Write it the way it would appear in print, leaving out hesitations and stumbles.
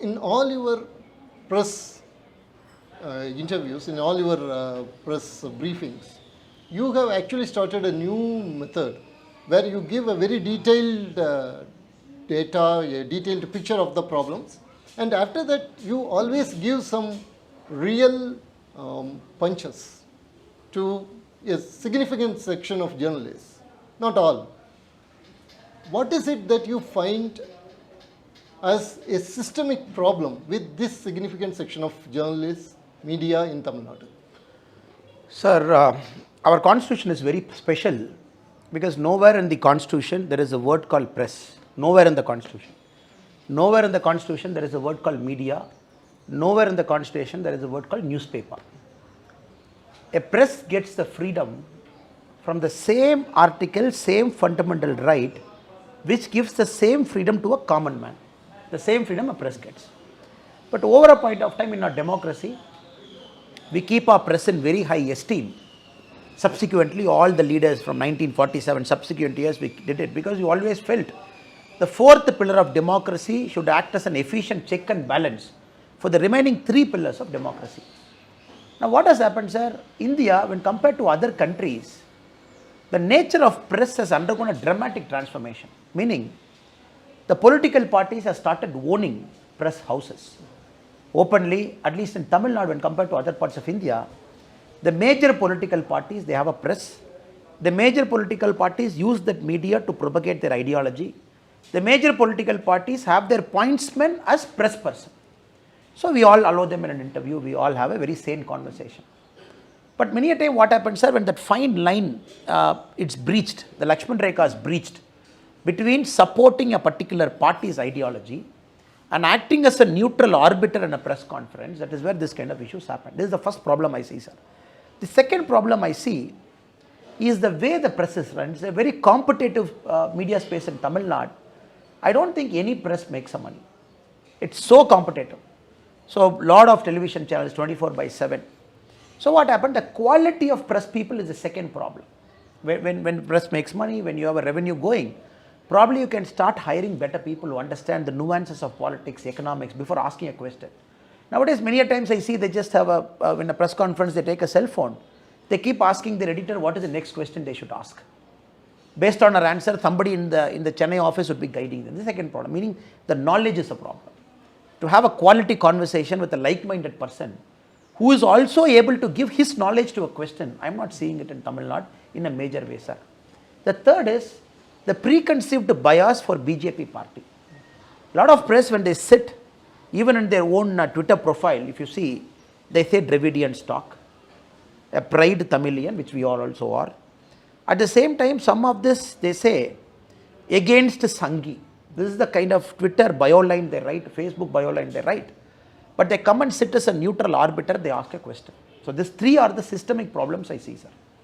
In all your press interviews, in all your press briefings, you have actually started a new method where you give a very detailed data, a detailed picture of the problems, and after that you always give some real punches to a significant section of journalists, not all. What is it that you find as a systemic problem with this significant section of journalists, media in Tamil Nadu? Sir, our constitution is very special because nowhere in the constitution there is a word called press. Nowhere in the constitution. Nowhere in the constitution there is a word called media. Nowhere in the constitution there is a word called newspaper. A press gets the freedom from the same article, same fundamental right, which gives the same freedom to a common man. The same freedom a press gets. But over a point of time in our democracy, we keep our press in very high esteem. Subsequently, all the leaders from 1947, subsequent years, we did it because we always felt the fourth pillar of democracy should act as an efficient check and balance for the remaining three pillars of democracy. Now, what has happened, sir? India, when compared to other countries, the nature of press has undergone a dramatic transformation, meaning the political parties have started owning press houses openly, at least in Tamil Nadu when compared to other parts of India. The major political parties, they have a press. The major political parties use that media to propagate their ideology. The major political parties have their pointsmen as press person. So we all allow them in an interview, we all have a very sane conversation. But many a time what happens, sir, when that fine line it's breached, the Lakshman-Rekha is breached between supporting a particular party's ideology and acting as a neutral arbiter in a press conference, that is where this kind of issues happen. This is the first problem I see, sir. The second problem I see is the way the press is run. It's a very competitive media space in Tamil Nadu. I don't think any press makes some money. It's so competitive. So, lot of television channels 24/7. So, what happened? The quality of press people is the second problem. When press makes money, when you have a revenue going, probably you can start hiring better people who understand the nuances of politics, economics before asking a question. Nowadays, many a times I see they just have in a press conference, they take a cell phone. They keep asking their editor what is the next question they should ask. Based on our answer, somebody in the Chennai office would be guiding them. The second problem, meaning the knowledge is a problem. To have a quality conversation with a like-minded person who is also able to give his knowledge to a question, I am not seeing it in Tamil Nadu in a major way, sir. The third is the preconceived bias for BJP party. A lot of press, when they sit, even in their own Twitter profile, if you see, they say Dravidian stock, a pride Tamilian, which we all also are. At the same time, some of this, they say, against Sanghi. This is the kind of Twitter bio line they write, Facebook bio line they write. But they come and sit as a neutral arbiter, they ask a question. So these three are the systemic problems I see, sir.